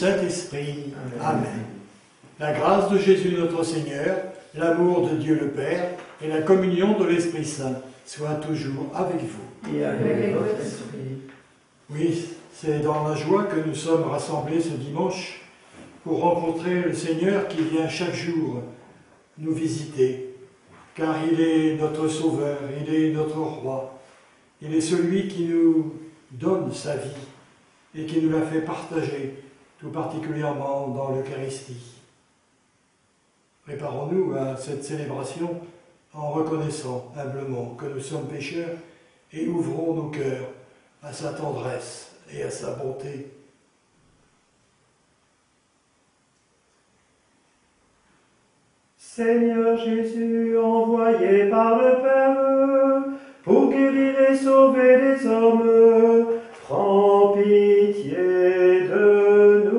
Saint-Esprit. Amen. La grâce de Jésus notre Seigneur, l'amour de Dieu le Père et la communion de l'Esprit Saint soient toujours avec vous. Et avec votre esprit. Oui, c'est dans la joie que nous sommes rassemblés ce dimanche pour rencontrer le Seigneur qui vient chaque jour nous visiter, car il est notre Sauveur, il est notre Roi, il est celui qui nous donne sa vie et qui nous la fait partager, tout particulièrement dans l'Eucharistie. Préparons-nous à cette célébration en reconnaissant humblement que nous sommes pécheurs et ouvrons nos cœurs à sa tendresse et à sa bonté. Seigneur Jésus, envoyé par le Père pour guérir et sauver les hommes, prends pitié de nous.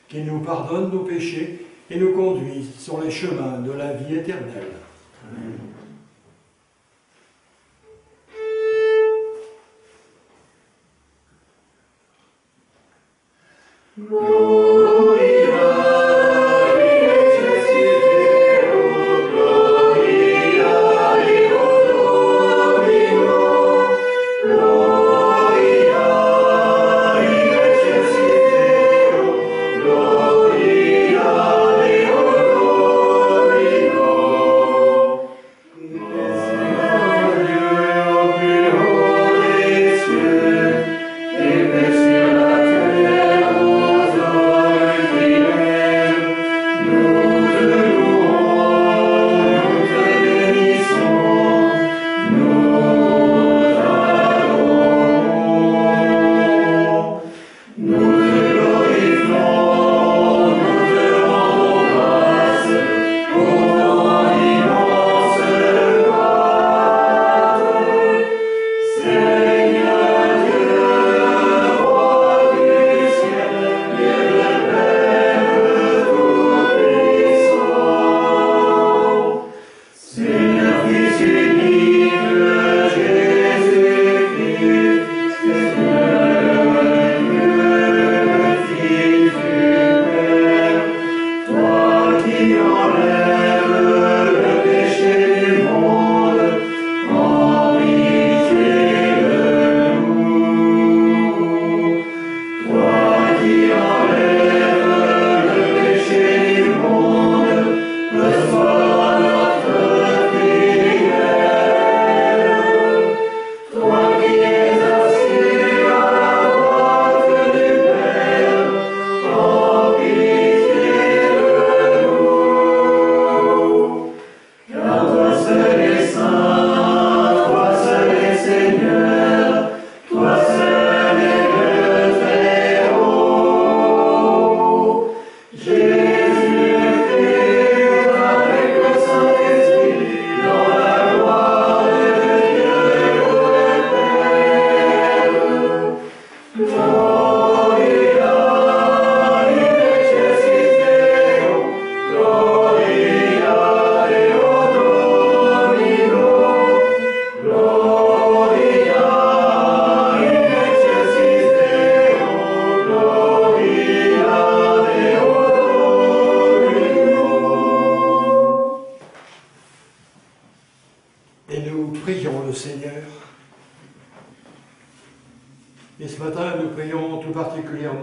Qu'il nous pardonne nos péchés et nous conduise sur les chemins de la vie éternelle. Amen. Sur la terre aux hommes.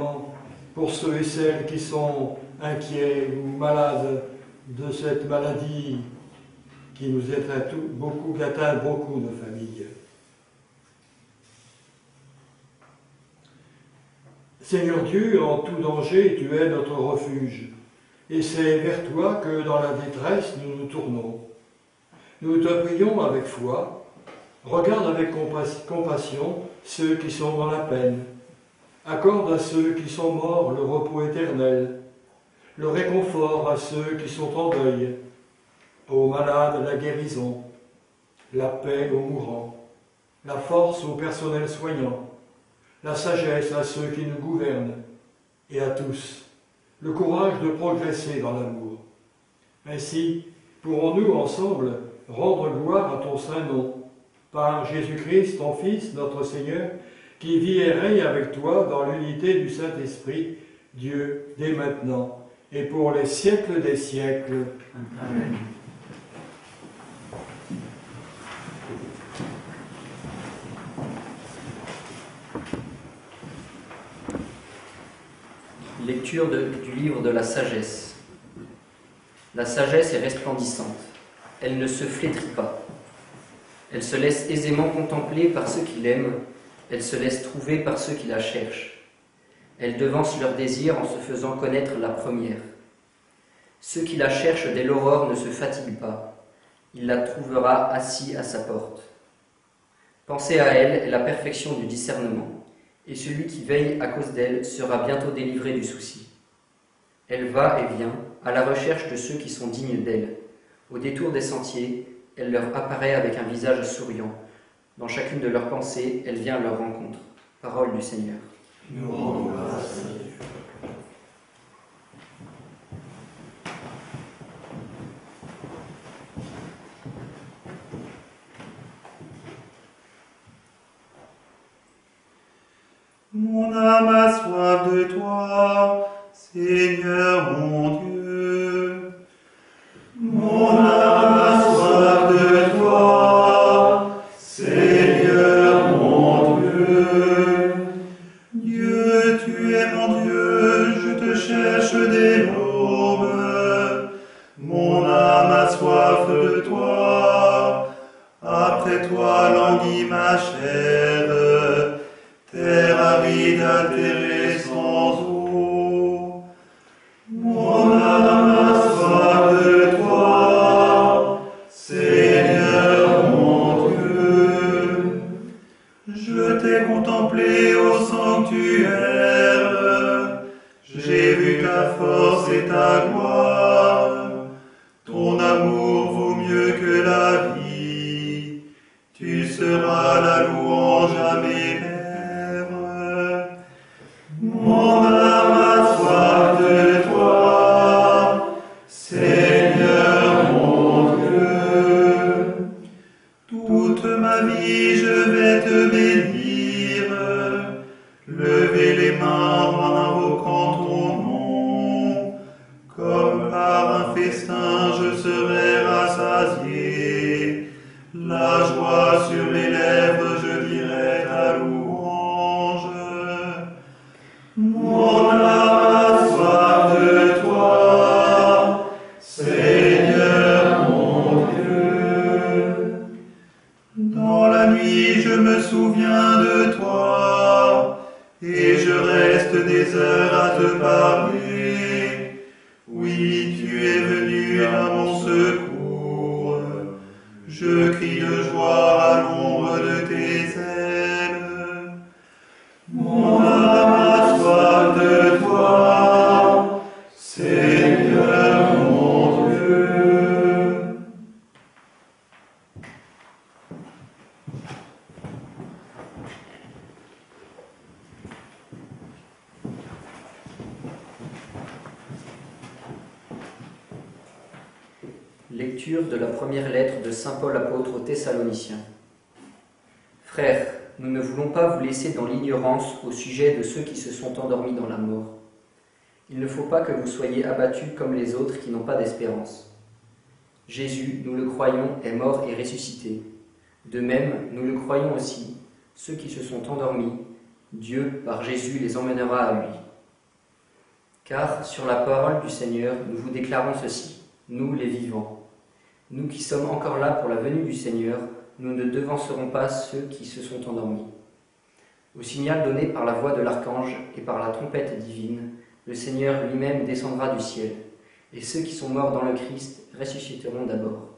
particulièrement pour ceux et celles qui sont inquiets ou malades de cette maladie qui nous atteint qui atteint beaucoup de familles. Seigneur Dieu, en tout danger, tu es notre refuge, et c'est vers toi que dans la détresse nous nous tournons. Nous te prions avec foi, regarde avec compassion ceux qui sont dans la peine, accorde à ceux qui sont morts le repos éternel, le réconfort à ceux qui sont en deuil, aux malades la guérison, la paix aux mourants, la force au personnel soignant, la sagesse à ceux qui nous gouvernent, et à tous, le courage de progresser dans l'amour. Ainsi, pourrons-nous ensemble rendre gloire à ton saint nom, par Jésus-Christ, ton Fils, notre Seigneur, qui vit et règne avec toi dans l'unité du Saint-Esprit, Dieu, dès maintenant, et pour les siècles des siècles. Amen. Lecture du livre de la sagesse. La sagesse est resplendissante. Elle ne se flétrit pas. Elle se laisse aisément contempler par ceux qui l'aiment. Elle se laisse trouver par ceux qui la cherchent. Elle devance leurs désirs en se faisant connaître la première. Ceux qui la cherchent dès l'aurore ne se fatiguent pas. Il la trouvera assis à sa porte. Penser à elle est la perfection du discernement. Et celui qui veille à cause d'elle sera bientôt délivré du souci. Elle va et vient à la recherche de ceux qui sont dignes d'elle. Au détour des sentiers, elle leur apparaît avec un visage souriant. Dans chacune de leurs pensées, elle vient à leur rencontre. Parole du Seigneur. Nous rendons grâce. Mon âme a soif de toi, Seigneur mon Dieu. Mon âme a soif de toi, Seigneur mon Dieu. Dieu, tu es mon Dieu, je te cherche dès l'aube. Mon âme a soif de toi, après toi languit ma chair. Terre aride, altérée sans eau. Mon âme a soif de toi, Seigneur mon Dieu. Je t'ai contemplé au sanctuaire, j'ai vu ta force et ta gloire. Ton amour vaut mieux que la vie, tu seras la louange à mes lèvres. Mon âme a soif de toi, Seigneur mon Dieu. Toute ma vie je vais te bénir, lever les mains en invoquant ton nom. Comme par un festin je serai rassasié, la joie sur mes lèvres je dirai ta louange. Mon âme a soif de toi, Seigneur mon Dieu. Dans la nuit je me souviens de toi, et je reste des heures à te parler. Oui, tu es venu à mon secours, je crie de joie à l'ombre de tes ailes. Mon âme a soif de toi, Seigneur mon Dieu. Lecture de la première lettre de saint Paul apôtre aux Thessaloniciens. Frères, nous ne voulons pas vous laisser dans l'ignorance au sujet de ceux qui se sont endormis dans la mort. Il ne faut pas que vous soyez abattus comme les autres qui n'ont pas d'espérance. Jésus, nous le croyons, est mort et ressuscité. De même, nous le croyons aussi, ceux qui se sont endormis, Dieu, par Jésus, les emmènera à lui. Car sur la parole du Seigneur, nous vous déclarons ceci, nous les vivants. Nous qui sommes encore là pour la venue du Seigneur, nous ne devancerons pas ceux qui se sont endormis. Au signal donné par la voix de l'archange et par la trompette divine, le Seigneur lui-même descendra du ciel, et ceux qui sont morts dans le Christ ressusciteront d'abord.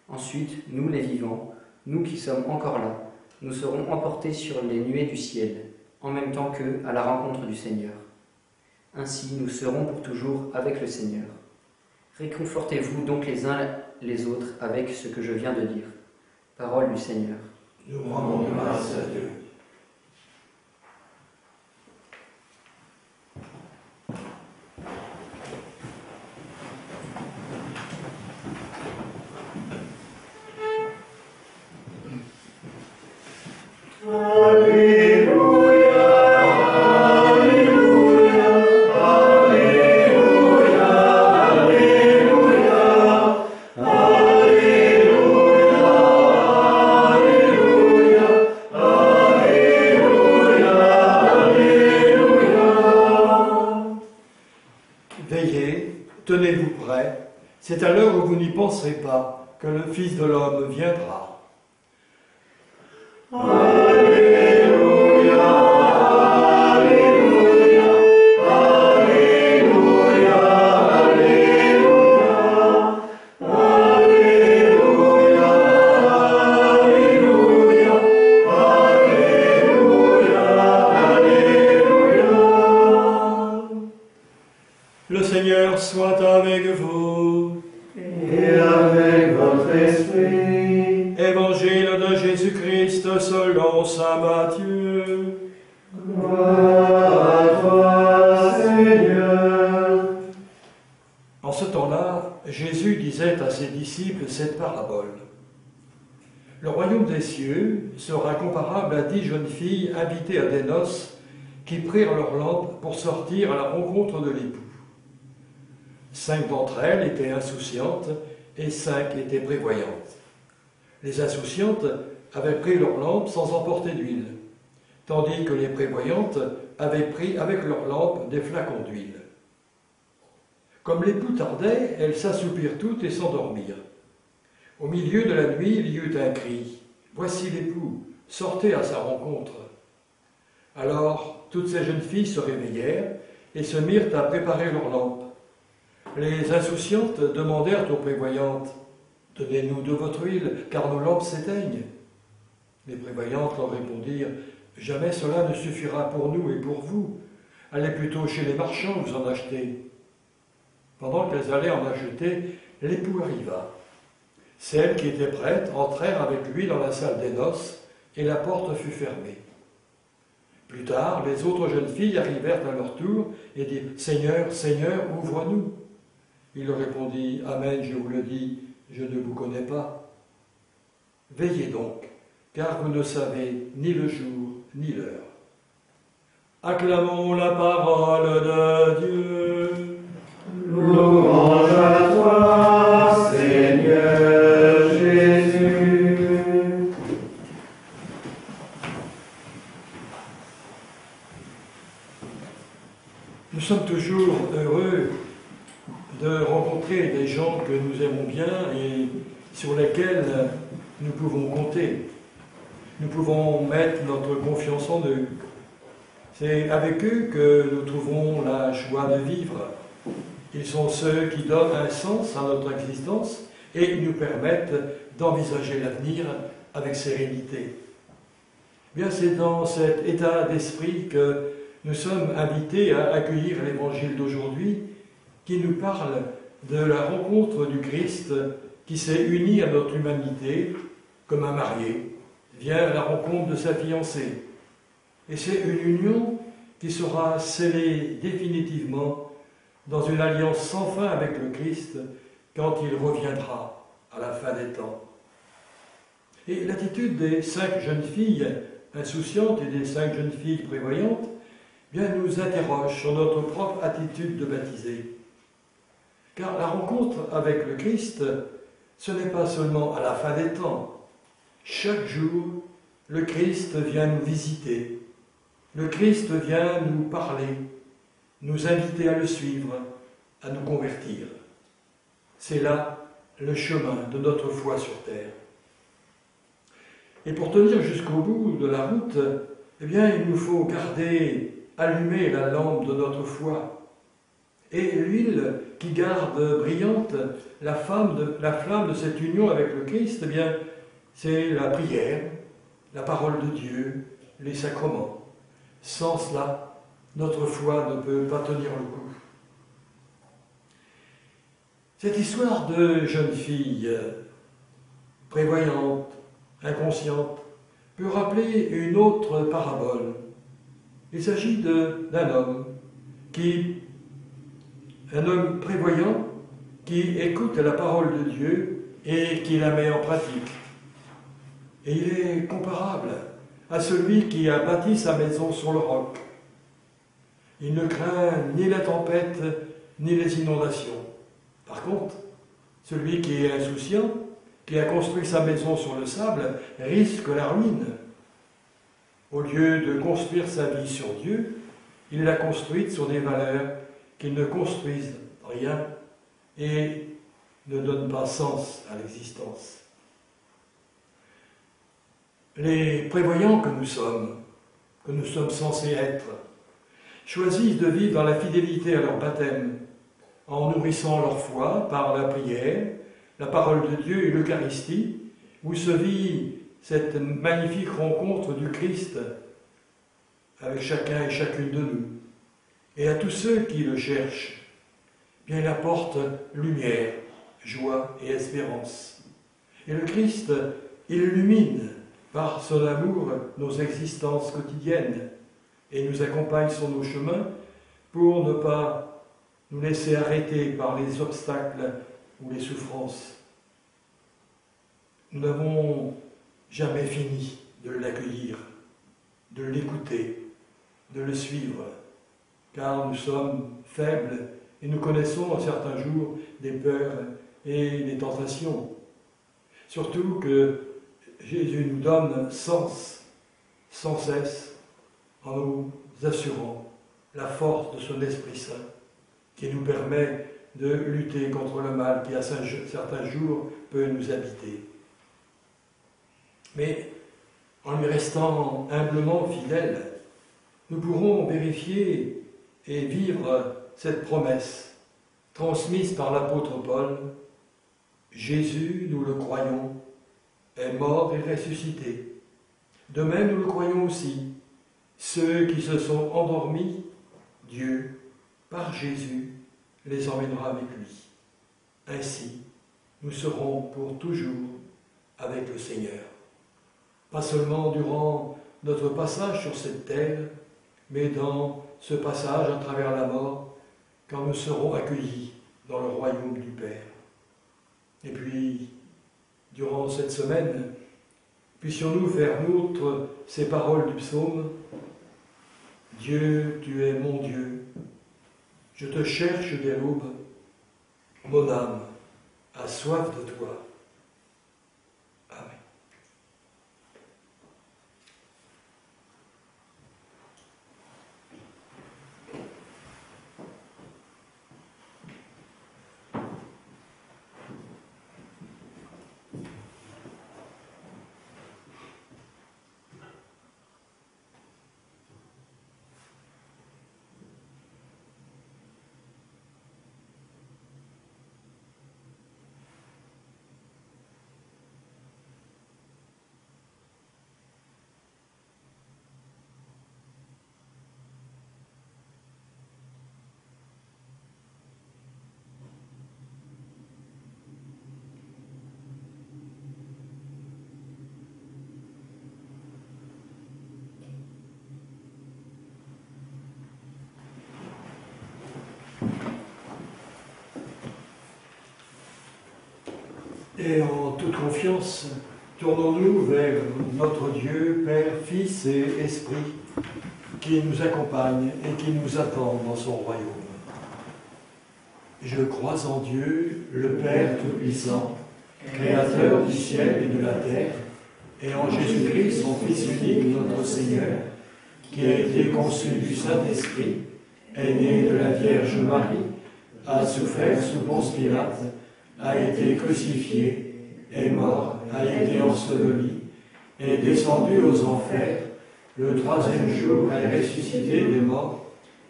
Ensuite, nous les vivants, nous qui sommes encore là, nous serons emportés sur les nuées du ciel, en même temps qu'eux à la rencontre du Seigneur. Ainsi, nous serons pour toujours avec le Seigneur. Réconfortez-vous donc les uns les autres avec ce que je viens de dire. Parole du Seigneur. Nous rendons grâce à Dieu. Veillez, tenez-vous prêts, c'est à l'heure où vous n'y penserez pas que le Fils de l'homme viendra. Alléluia, Alléluia, Alléluia, Alléluia, Alléluia, Alléluia, Alléluia. Le Seigneur soit avec vous. Et avec votre esprit. Évangile de Jésus-Christ selon saint Matthieu. Gloire à toi, Seigneur. En ce temps-là, Jésus disait à ses disciples cette parabole. Le royaume des cieux sera comparable à 10 jeunes filles invitées à des noces qui prirent leurs lampes pour sortir à la rencontre de l'époux. 5 d'entre elles étaient insouciantes et 5 étaient prévoyantes. Les insouciantes avaient pris leurs lampes sans emporter d'huile, tandis que les prévoyantes avaient pris avec leurs lampes des flacons d'huile. Comme l'époux tardait, elles s'assoupirent toutes et s'endormirent. Au milieu de la nuit, il y eut un cri. « Voici l'époux, sortez à sa rencontre !» Alors, toutes ces jeunes filles se réveillèrent et se mirent à préparer leurs lampes. Les insouciantes demandèrent aux prévoyantes « Donnez-nous de votre huile, car nos lampes s'éteignent. » Les prévoyantes leur répondirent « Jamais cela ne suffira pour nous et pour vous. Allez plutôt chez les marchands vous en acheter. » Pendant qu'elles allaient en acheter, l'époux arriva. Celles qui étaient prêtes entrèrent avec lui dans la salle des noces, et la porte fut fermée. Plus tard, les autres jeunes filles arrivèrent à leur tour et dirent « Seigneur, Seigneur, ouvre-nous !» Il leur répondit « Amen, je vous le dis, je ne vous connais pas. » Veillez donc, car vous ne savez ni le jour ni l'heure. Acclamons la parole de Dieu. Louange à toi, Seigneur Jésus. Nous sommes toujours heureux de rencontrer des gens que nous aimons bien et sur lesquels nous pouvons compter. Nous pouvons mettre notre confiance en eux. C'est avec eux que nous trouvons la joie de vivre. Ils sont ceux qui donnent un sens à notre existence et nous permettent d'envisager l'avenir avec sérénité. Bien, c'est dans cet état d'esprit que nous sommes invités à accueillir l'évangile d'aujourd'hui qui nous parle de la rencontre du Christ qui s'est uni à notre humanité comme un marié vient à la rencontre de sa fiancée. Et c'est une union qui sera scellée définitivement dans une alliance sans fin avec le Christ quand il reviendra à la fin des temps. Et l'attitude des 5 jeunes filles insouciantes et des 5 jeunes filles prévoyantes bien nous interroge sur notre propre attitude de baptisés. Car la rencontre avec le Christ, ce n'est pas seulement à la fin des temps. Chaque jour, le Christ vient nous visiter. Le Christ vient nous parler, nous inviter à le suivre, à nous convertir. C'est là le chemin de notre foi sur terre. Et pour tenir jusqu'au bout de la route, eh bien, il nous faut garder allumée la lampe de notre foi. Et l'huile qui garde brillante la flamme de cette union avec le Christ, eh bien, c'est la prière, la parole de Dieu, les sacrements. Sans cela, notre foi ne peut pas tenir le coup. Cette histoire de jeune fille prévoyante, inconsciente, peut rappeler une autre parabole. Il s'agit d'un homme prévoyant qui écoute la parole de Dieu et qui la met en pratique. Et il est comparable à celui qui a bâti sa maison sur le roc. Il ne craint ni la tempête ni les inondations. Par contre, celui qui est insouciant, qui a construit sa maison sur le sable, risque la ruine. Au lieu de construire sa vie sur Dieu, il l'a construite sur des valeurs qui ne construisent rien et ne donnent pas sens à l'existence. Les prévoyants que nous sommes censés être, choisissent de vivre dans la fidélité à leur baptême, en nourrissant leur foi par la prière, la parole de Dieu et l'Eucharistie, où se vit cette magnifique rencontre du Christ avec chacun et chacune de nous. Et à tous ceux qui le cherchent, bien il apporte lumière, joie et espérance. Et le Christ illumine par son amour nos existences quotidiennes et nous accompagne sur nos chemins pour ne pas nous laisser arrêter par les obstacles ou les souffrances. Nous n'avons jamais fini de l'accueillir, de l'écouter, de le suivre, car nous sommes faibles et nous connaissons en certains jours des peurs et des tentations. Surtout que Jésus nous donne sans cesse, en nous assurant la force de son Esprit Saint, qui nous permet de lutter contre le mal qui, à certains jours, peut nous habiter. Mais en lui restant humblement fidèles, nous pourrons vérifier et vivre cette promesse transmise par l'apôtre Paul. Jésus, nous le croyons, est mort et ressuscité. De même, nous le croyons aussi. Ceux qui se sont endormis, Dieu, par Jésus, les emmènera avec lui. Ainsi, nous serons pour toujours avec le Seigneur. Pas seulement durant notre passage sur cette terre, mais dans ce passage à travers la mort, quand nous serons accueillis dans le royaume du Père. Et puis, durant cette semaine, puissions-nous faire nôtre ces paroles du psaume. Dieu, tu es mon Dieu, je te cherche dès l'aube, mon âme a soif de toi. Amen. Et en toute confiance, tournons-nous vers notre Dieu, Père, Fils et Esprit, qui nous accompagne et qui nous attend dans son royaume. Je crois en Dieu, le Père Tout-Puissant, Créateur du ciel et de la terre, et en Jésus-Christ, son Fils unique, notre Seigneur, qui a été conçu du Saint-Esprit, est né de la Vierge Marie, a souffert sous Ponce Pilate, a été crucifié, est mort, a été enseveli, est descendu aux enfers, le troisième jour est ressuscité des morts,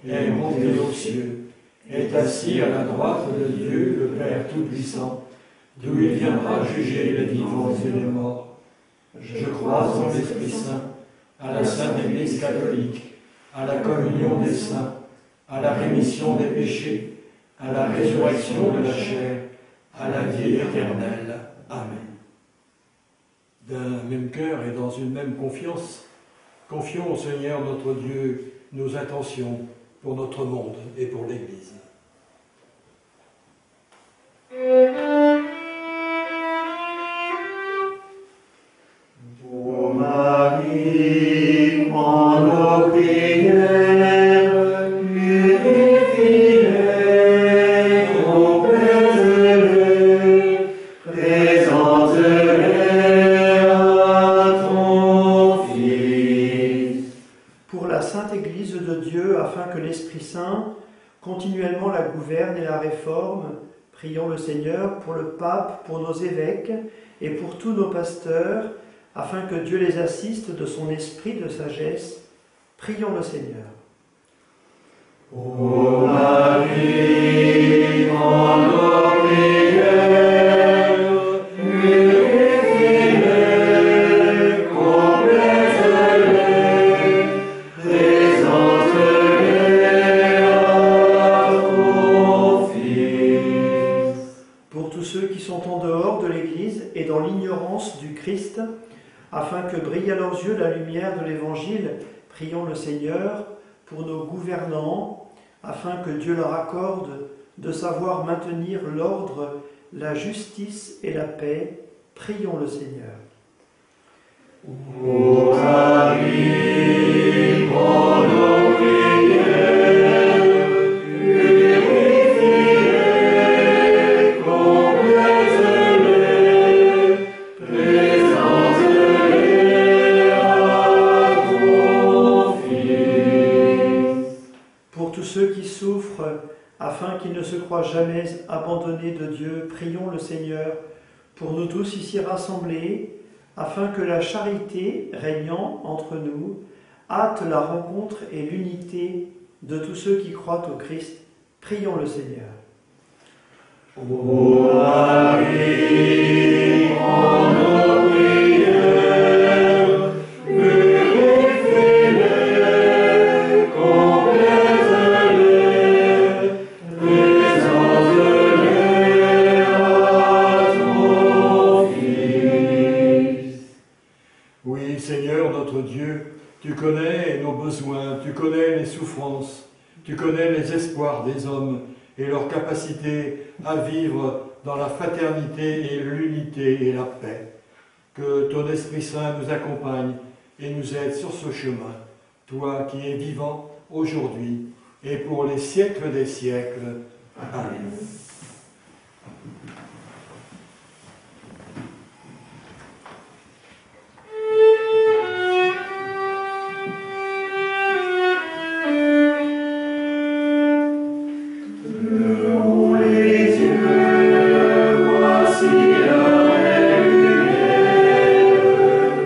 est monté aux cieux, est assis à la droite de Dieu, le Père Tout-Puissant, d'où il viendra juger les vivants et les morts. Je crois en l'Esprit Saint, à la Sainte Église catholique, à la communion des saints, à la rémission des péchés, à la résurrection de la chair, à la vie éternelle. Amen. D'un même cœur et dans une même confiance, confions au Seigneur notre Dieu nos intentions pour notre monde et pour l'Église. Ô Marie, en nos prières, purifiez, complète-les, présente-les à ton Fils. Pour la Sainte Église de Dieu, afin que l'Esprit Saint continuellement la gouverne et la réforme, prions le Seigneur pour le pape, pour nos évêques et pour tous nos pasteurs, afin que Dieu les assiste de son esprit de sagesse. Prions le Seigneur. Ô Marie, en nos prières, purifiez-les, complète-les, présente-les à ton Fils. Pour tous ceux qui sont en dehors de l'Église et dans l'ignorance du Christ, afin que brille à leurs yeux la lumière de l'Évangile, prions le Seigneur pour nos gouvernants, afin que Dieu leur accorde de savoir maintenir l'ordre, la justice et la paix. Prions le Seigneur. Ô Marie, en nos prières, purifiez, complète-les, présente-les à ton Fils. Pour tous ceux qui souffrent, afin qu'ils ne se croient jamais abandonnés de Dieu, prions le Seigneur pour nous tous ici rassemblés, afin que la charité régnant entre nous hâte la rencontre et l'unité de tous ceux qui croient au Christ. Prions le Seigneur. Ô Marie, en nos prières, purifiez-les, complète-les, présente-les à ton Fils. Oui, Seigneur notre Dieu, tu connais nos besoins, tu connais les souffrances, tu connais les espoirs des hommes et leur capacité à vivre dans la fraternité et l'unité et la paix. Que ton Esprit Saint nous accompagne et nous aide sur ce chemin, toi qui es vivant aujourd'hui et pour les siècles des siècles. Amen. Levons les yeux, voici l'heure est lumière,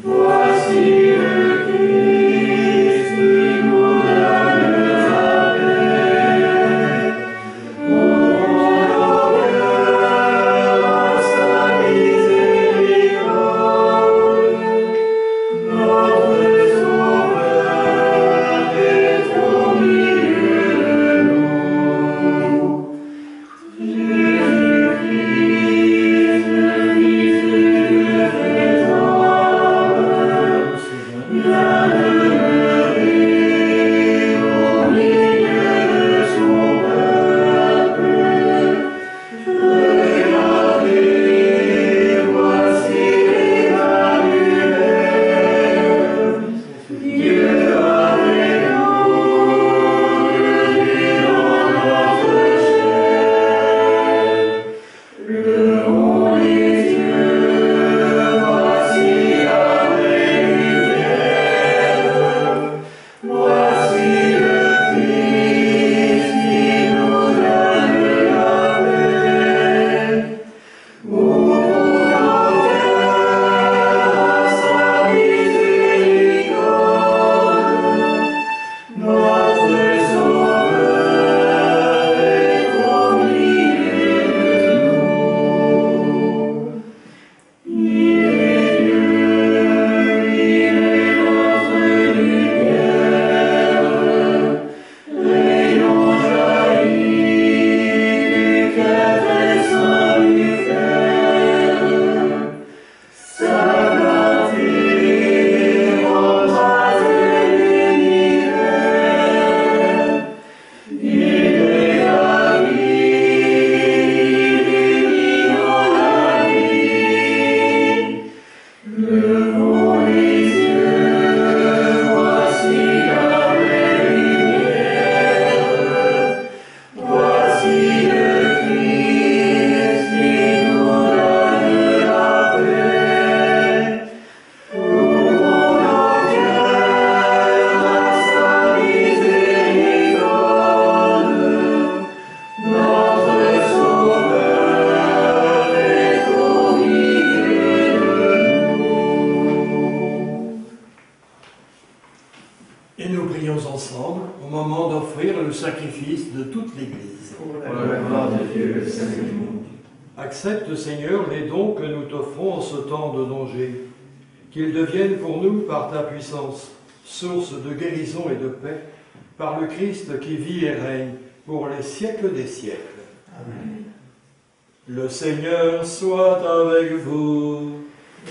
voici le Christ qui nous donne la paix. devenir le sacrifice de toute l'Église. Pour la gloire de Dieu, le salut du monde. Accepte, Seigneur, les dons que nous t'offrons en ce temps de danger, qu'ils deviennent pour nous, par ta puissance, source de guérison et de paix, par le Christ qui vit et règne pour les siècles des siècles. Amen. Le Seigneur soit avec vous.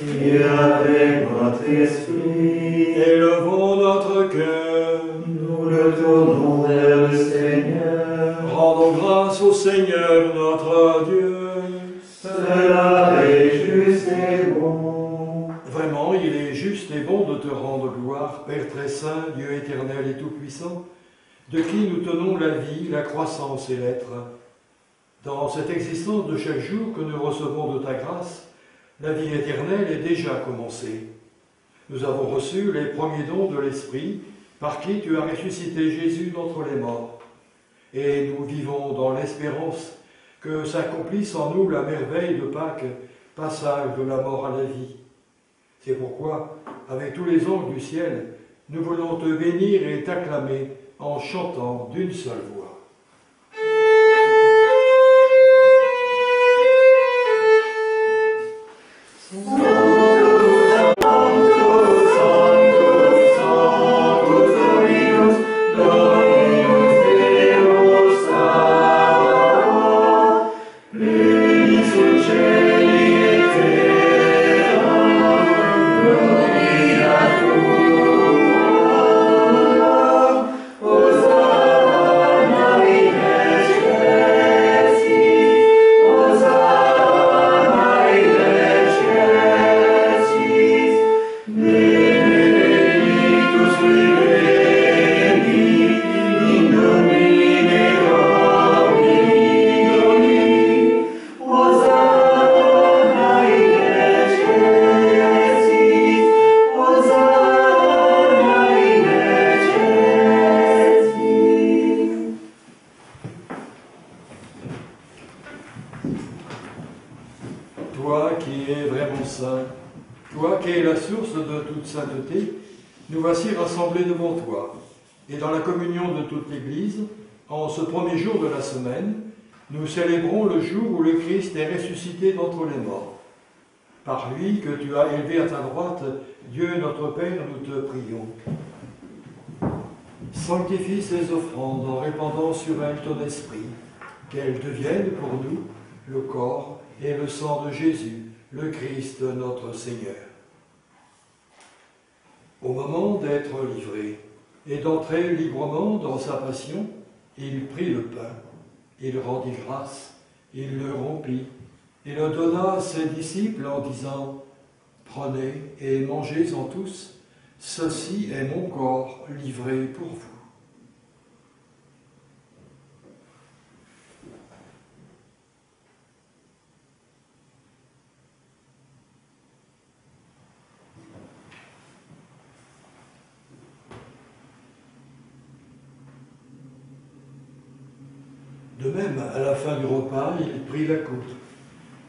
Et avec votre esprit, Élevons notre cœur. nous le tournons vers le Seigneur. Rendons grâce au Seigneur notre Dieu. Cela est juste et bon. Vraiment, il est juste et bon de te rendre gloire, Père très saint, Dieu éternel et tout-puissant, de qui nous tenons la vie, la croissance et l'être. Dans cette existence de chaque jour que nous recevons de ta grâce, la vie éternelle est déjà commencée. Nous avons reçu les premiers dons de l'Esprit, par qui tu as ressuscité Jésus d'entre les morts. Et nous vivons dans l'espérance que s'accomplisse en nous la merveille de Pâques, passage de la mort à la vie. C'est pourquoi, avec tous les anges du ciel, nous voulons te bénir et t'acclamer en chantant d'une seule voix. Toi qui es vraiment saint, toi qui es la source de toute sainteté, nous voici rassemblés devant toi. Et dans la communion de toute l'Église, en ce premier jour de la semaine, nous célébrons le jour où le Christ est ressuscité d'entre les morts. Par lui que tu as élevé à ta droite, Dieu notre Père, nous te prions. Sanctifie ces offrandes en répandant sur elles ton esprit, qu'elles deviennent pour nous le corps et le sang de Jésus, le Christ notre Seigneur. Au moment d'être livré et d'entrer librement dans sa passion, il prit le pain, il rendit grâce, il le rompit, et le donna à ses disciples en disant « Prenez et mangez-en tous, ceci est mon corps livré pour vous. » De même, à la fin du repas, il prit la coupe.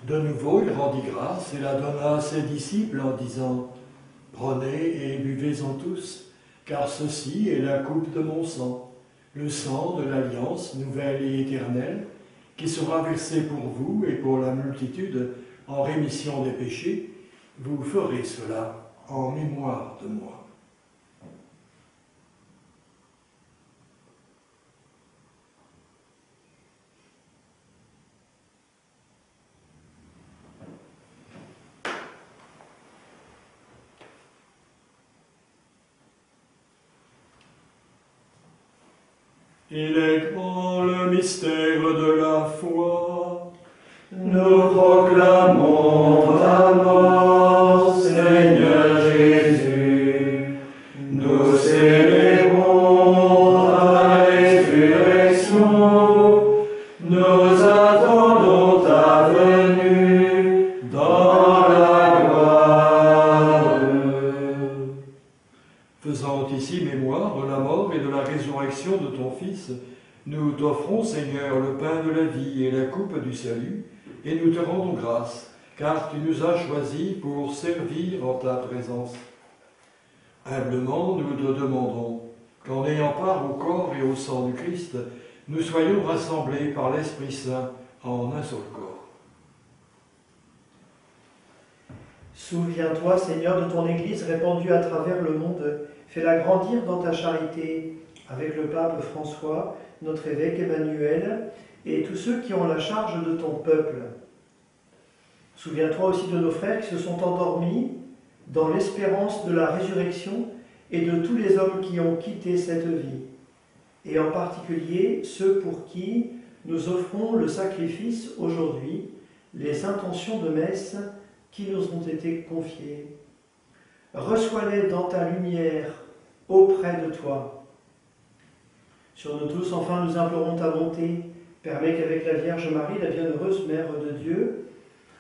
De nouveau, il rendit grâce et la donna à ses disciples en disant « Prenez et buvez-en tous, car ceci est la coupe de mon sang, le sang de l'alliance nouvelle et éternelle, qui sera versé pour vous et pour la multitude en rémission des péchés. Vous ferez cela en mémoire de moi. » Il est grand le mystère de la foi. Nous proclamons ta mort, Seigneur Jésus. Nous célébrons ta résurrection. Nous attendons ta venue dans la gloire. Faisant ici mémoire de la mort et de la résurrection de ton Fils, nous t'offrons, Seigneur, le pain de la vie et la coupe du salut, et nous te rendons grâce, car tu nous as choisis pour servir en ta présence. Humblement, nous te demandons qu'en ayant part au corps et au sang du Christ, nous soyons rassemblés par l'Esprit Saint en un seul corps. Souviens-toi, Seigneur, de ton Église répandue à travers le monde. Fais-la grandir dans ta charité, avec le pape François, notre évêque Emmanuel, et tous ceux qui ont la charge de ton peuple. Souviens-toi aussi de nos frères qui se sont endormis dans l'espérance de la résurrection et de tous les hommes qui ont quitté cette vie, et en particulier ceux pour qui nous offrons le sacrifice aujourd'hui, les intentions de messe qui nous ont été confiées. Reçois-les dans ta lumière auprès de toi. Sur nous tous, enfin, nous implorons ta bonté. Permets qu'avec la Vierge Marie, la bienheureuse Mère de Dieu,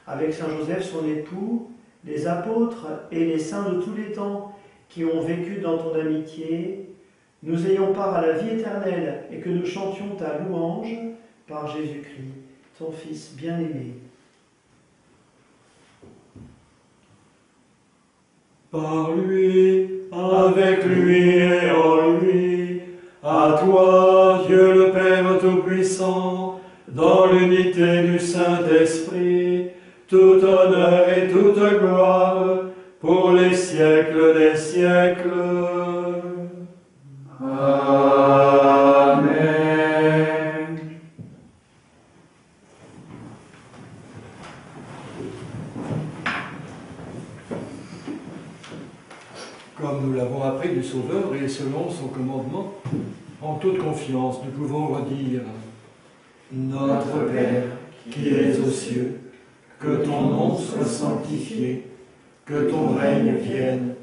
avec Saint Joseph, son époux, les apôtres et les saints de tous les temps qui ont vécu dans ton amitié, nous ayons part à la vie éternelle et que nous chantions ta louange par Jésus-Christ, ton Fils bien-aimé. Par lui, avec lui et en lui, à toi, Dieu le Père Tout-Puissant, dans l'unité du Saint-Esprit, tout honneur et toute gloire, pour les siècles des siècles. Amen. Comme nous l'avons appris du Sauveur et selon son commandement, en toute confiance, nous pouvons redire « Notre Père, qui es aux cieux, que ton nom soit sanctifié, que ton règne vienne,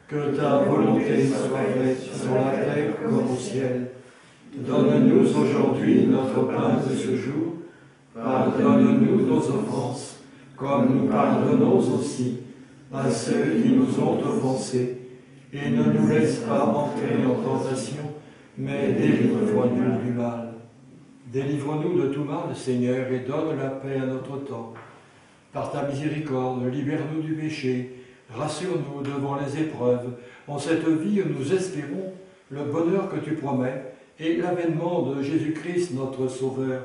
que ta volonté soit faite sur la terre comme au ciel. Donne-nous aujourd'hui notre pain de ce jour. Pardonne-nous nos offenses, comme nous pardonnons aussi à ceux qui nous ont offensés. Et ne nous laisse pas entrer en tentation, mais délivre-nous du mal. Délivre-nous de tout mal, Seigneur, et donne la paix à notre temps. Par ta miséricorde, libère-nous du péché, rassure-nous devant les épreuves. En cette vie, nous espérons le bonheur que tu promets et l'avènement de Jésus-Christ, notre Sauveur.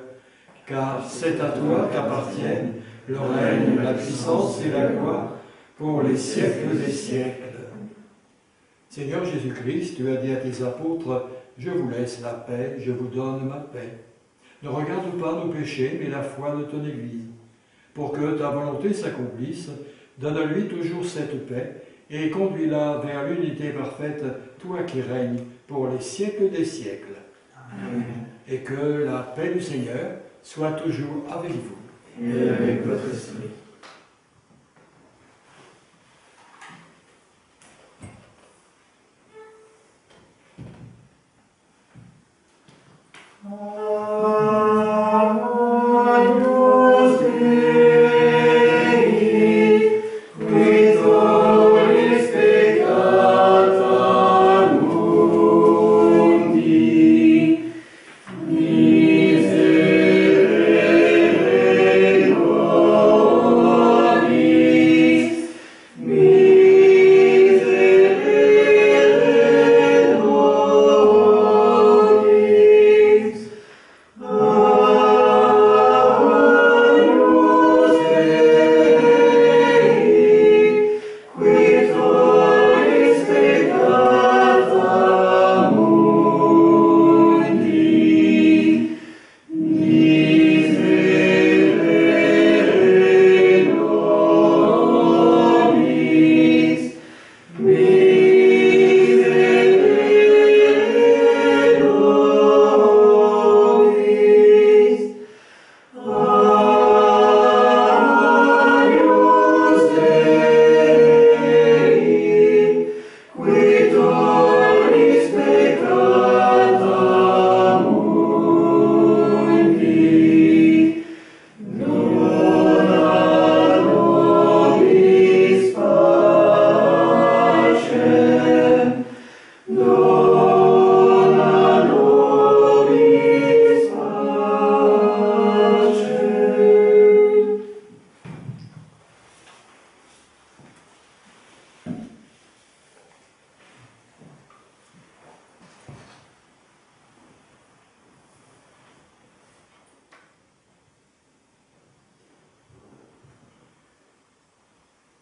Car c'est à toi qu'appartiennent le règne, la puissance et la gloire pour les siècles des siècles. Seigneur Jésus-Christ, tu as dit à tes apôtres, « Je vous laisse la paix, je vous donne ma paix. » Ne regarde pas nos péchés, mais la foi de ton Église. Pour que ta volonté s'accomplisse, donne-lui toujours cette paix et conduis-la vers l'unité parfaite, toi qui règnes pour les siècles des siècles. Amen. Et que la paix du Seigneur soit toujours avec vous. Et avec votre esprit. Miserere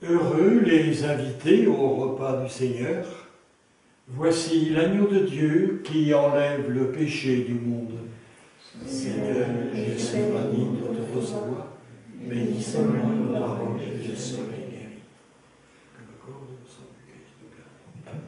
Heureux les invités au repas du Seigneur. Voici l'agneau de Dieu qui enlève le péché du monde. Seigneur, je ne suis pas digne de te recevoir, mais dis seulement une parole et je serai guéri. Que le corps de le sang du Christ nous garde.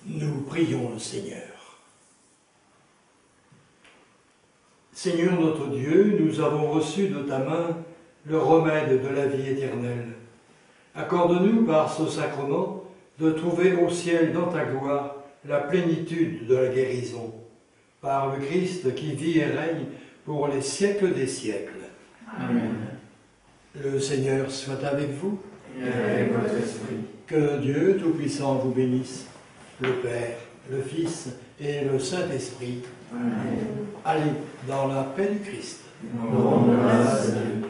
Nous prions le Seigneur. Seigneur notre Dieu, nous avons reçu de ta main le remède de la vie éternelle. Accorde-nous par ce sacrement de trouver au ciel dans ta gloire la plénitude de la guérison, par le Christ qui vit et règne pour les siècles des siècles. Amen. Le Seigneur soit avec vous. Et avec votre esprit. Que Dieu Tout-Puissant vous bénisse, le Père, le Fils et le Saint-Esprit. Amen. Allez dans la paix du Christ. Rendons grâce à Dieu.